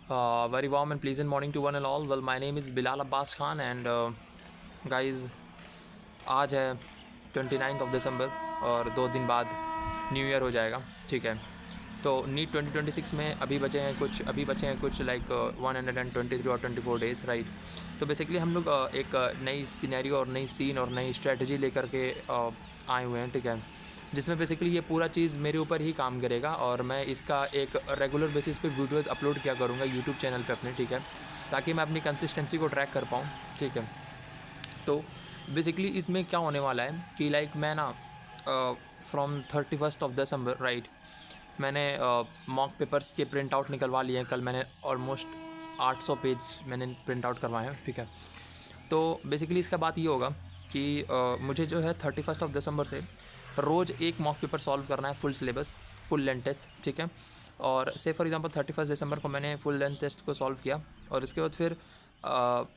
Very warm and pleasant morning to one and all. Well, my name is Bilal Abbas Khan and guys, आज है 29th of December और 2 दिन बाद new year हो जाएगा, ठीक है। तो नीट 2026 में अभी बचे हैं कुछ लाइक 123 और 24 डेज़, राइट। तो बेसिकली हम लोग एक नई सिनेरियो और नई सीन और नई स्ट्रेटजी लेकर के आए हुए हैं, ठीक है, जिसमें बेसिकली ये पूरा चीज़ मेरे ऊपर ही काम करेगा और मैं इसका एक रेगुलर बेसिस पे वीडियोस अपलोड किया करूँगा यूट्यूब चैनल पे अपने, ठीक है, ताकि मैं अपनी कंसिस्टेंसी को ट्रैक कर पाऊँ, ठीक है। तो बेसिकली इसमें क्या होने वाला है कि लाइक मैं ना from 31st of December, right, मैंने मॉक पेपर्स के प्रिंट आउट निकलवा लिए हैं। कल मैंने ऑलमोस्ट 800 पेज मैंने प्रिंट आउट करवाए हैं, ठीक है। तो बेसिकली इसका बात ये होगा कि मुझे जो है 31st ऑफ दिसंबर से रोज़ एक मॉक पेपर सॉल्व करना है, full syllabus, full length test, ठीक है। और से फॉर एग्जांपल 31 दिसंबर को मैंने फुल लेंथ टेस्ट को सॉल्व किया और उसके बाद फिर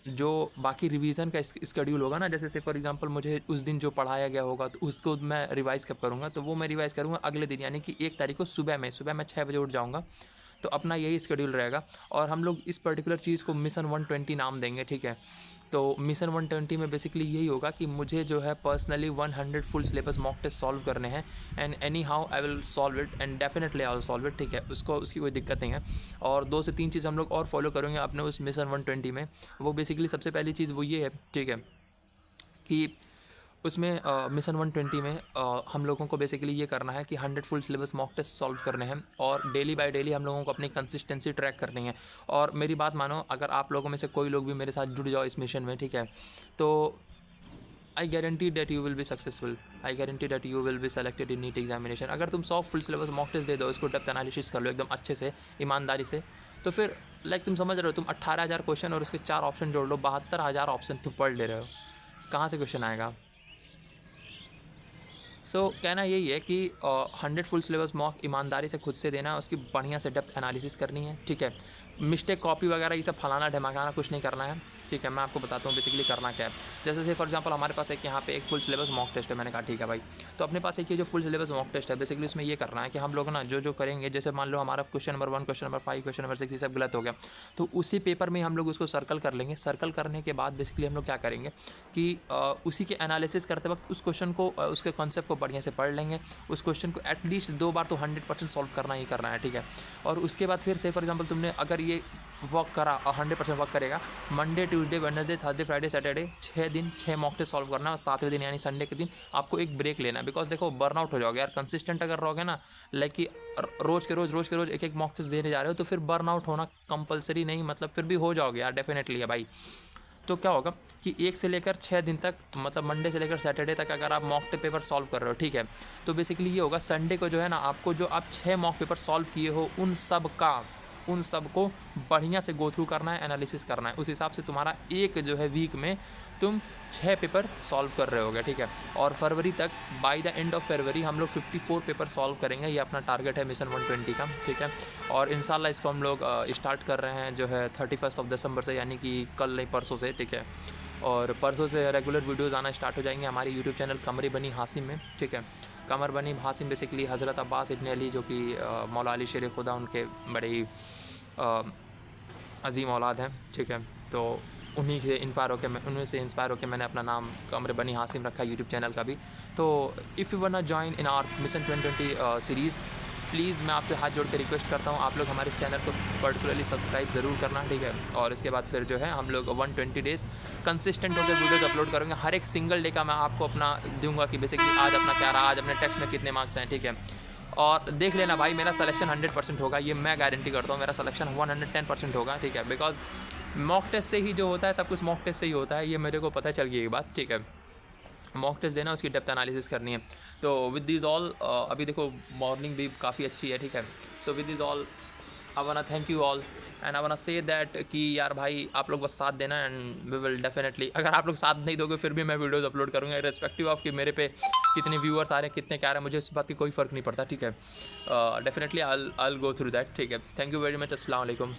जो बाकी रिवीजन का स्केड्यूल होगा ना, जैसे से फॉर एग्जांपल मुझे उस दिन जो पढ़ाया गया होगा तो उसको मैं रिवाइज़ कब करूँगा, तो वो मैं रिवाइज़ करूँगा अगले दिन, यानी कि 1 तारीख को सुबह में 6 बजे उठ जाऊँगा। तो अपना यही स्केड्यूल रहेगा और हम लोग इस पर्टिकुलर चीज़ को मिशन 120 नाम देंगे, ठीक है। तो मिशन 120 में बेसिकली यही होगा कि मुझे जो है personally 100 full syllabus mock test solve करने हैं and anyhow I will solve it and definitely I will solve it, ठीक है। उसकी कोई दिक्कत नहीं है। और 2 से 3 चीज़ हम लोग और फॉलो करेंगे अपने उस मिशन 120 में। वो बेसिकली सबसे पहली चीज़ वो ये है, ठीक है, कि उसमें मिशन 120 में हम लोगों को बेसिकली ये करना है कि 100 full syllabus mock test solve करने हैं और डेली बाय डेली हम लोगों को अपनी कंसिस्टेंसी ट्रैक करनी है। और मेरी बात मानो, अगर आप लोगों में से कोई लोग भी मेरे साथ जुड़ जाओ इस मिशन में, ठीक है, तो I guarantee that you will be successful, I guarantee that you will be selected in NEET examination. अगर तुम 100 फुल सिलेबस मॉक टेस्ट दे दो, इसको डेप्थ एनालिसिस कर लो एकदम अच्छे से, ईमानदारी से, तो फिर लाइक तुम समझ रहे हो, तुम 18,000 क्वेश्चन और उसके 4 ऑप्शन जोड़ लो, 72,000 ऑप्शन तुम पढ़ ले रहे हो, कहाँ से क्वेश्चन आएगा। कहना यही है कि 100 फुल सिलेबस मॉक ईमानदारी से खुद से देना है, उसकी बढ़िया से डेप्थ एनालिसिस करनी है, ठीक है। मिस्टेक कॉपी वगैरह ये सब फलाना ढमाकाना कुछ नहीं करना है, ठीक है। मैं आपको बताता हूँ बेसिकली करना क्या है। जैसे से फॉर एग्जांपल हमारे पास एक यहाँ पे एक फुल सिलेबस मॉक टेस्ट है, मैंने कहा ठीक है भाई, तो अपने पास एक ये जो फुल सिलेबस मॉक टेस्ट है, बेसिकली उसमें ये करना है कि हम लोग ना जो करेंगे, जैसे मान लो हमारा question number 1, question number 5, question number 6 ये सब गलत हो गया, तो उसी पेपर में हम लोग उसको सर्कल कर लेंगे। सर्कल करने के बाद बेसिकली हम लोग क्या करेंगे कि उसी के एनालिसिस करते वक्त उस क्वेश्चन को, उसके कॉन्सेप्ट को बढ़िया से पढ़ लेंगे। उस क्वेश्चन को एटलीस्ट 2 बार तो 100% सॉल्व करना ही करना है, ठीक है। और उसके बाद फिर से फॉर एग्जांपल तुमने अगर ये वर्क करा, 100% वर्क करेगा, Monday, Tuesday, Wednesday, Thursday, Friday, Saturday 6 दिन 6 मॉक टेस्ट सॉल्व करना और 7वें दिन यानी संडे के दिन आपको एक ब्रेक लेना है। बिकॉज देखो बर्नआउट हो जाओगे यार, कंसिस्टेंट अगर रहोगे ना, लाइक कि रोज़ के रोज़ एक मॉक टेस्ट देने जा रहे हो, तो फिर बर्नआउट होना कंपलसरी नहीं, मतलब फिर भी हो जाओगे यार, डेफिनेटली है भाई। तो क्या होगा कि 1 से लेकर 6 दिन तक, मतलब मंडे से लेकर सैटरडे तक अगर आप मॉक पेपर सॉल्व कर रहे हो, ठीक है, तो बेसिकली ये होगा संडे को जो है ना, आपको जो आप 6 मॉक पेपर सॉल्व किए हो उन सब को बढ़िया से गो थ्रू करना है, एनालिसिस करना है। उस हिसाब से तुम्हारा एक जो है वीक में तुम 6 पेपर सॉल्व कर रहे होगे, ठीक है। और फरवरी तक, by the end of February हम लोग 54 पेपर सॉल्व करेंगे, ये अपना टारगेट है मिशन 120 का, ठीक है। और इंशाल्लाह इसको हम लोग स्टार्ट कर रहे हैं जो है 31st ऑफ दिसंबर से, यानी कि कल नहीं परसों से, ठीक है। और परसों से रेगुलर वीडियोज़ आना स्टार्ट हो जाएंगे हमारे यूट्यूब चैनल कमर बनी हासिम में, ठीक है। कमर बनी हासिम बेसिकली हज़रत अब्बास इब्न अली, जो कि मौला अली शेर खुदा उनके बड़े ही अजीम औलाद हैं, ठीक है। तो उन्हीं से इंस्पायर होकर मैंने अपना नाम कमर बनी हासिम रखा है यूट्यूब चैनल का भी। तो if you want join in our mission 2020 series, please मैं आपसे हाथ जोड़ के रिक्वेस्ट करता हूँ, आप लोग हमारे इस चैनल को पर्टिकुलरली सब्सक्राइब ज़रूर करना, ठीक है। और इसके बाद फिर जो है हम लोग 120 डेज़ कंसिस्टेंट होकर वीडियोज़ अपलोड करेंगे। हर एक सिंगल डे का मैं आपको अपना दूंगा कि बेसिकली आज अपना क्या रहा, आज अपने टेस्ट में कितने मार्क्स हैं, ठीक है। और देख लेना भाई, मेरा सिलेक्शन 100% होगा, ये मैं गारंटी करता हूँ, मेरा सिलेक्शन 110% होगा, ठीक है। बिकॉज मॉक टेस्ट से ही जो होता है, सब कुछ मॉक टेस्ट से ही होता है, ये मेरे को पता चल गई ये बात, ठीक है। मॉक टेस्ट देना, उसकी डेप्थ एनालिसिस करनी है। तो विद दिस ऑल, अभी देखो मॉर्निंग भी काफ़ी अच्छी है, ठीक है। So with this all I wanna thank you all and I wanna say that कि यार भाई आप लोग बस साथ देना एंड वी विल डेफिनेटली, अगर आप लोग साथ नहीं दोगे फिर भी मैं वीडियोस अपलोड करूँगा, इर्रेस्पेक्टिव ऑफ कि मेरे पे कितने व्यूअर्स आ रहे हैं, कितने क्या आ रहे हैं, मुझे इस बात की कोई फ़र्क नहीं पड़ता, ठीक है। Definitely I will go through that, ठीक है। थैंक यू वेरी मच, अस्सलाम वालेकुम।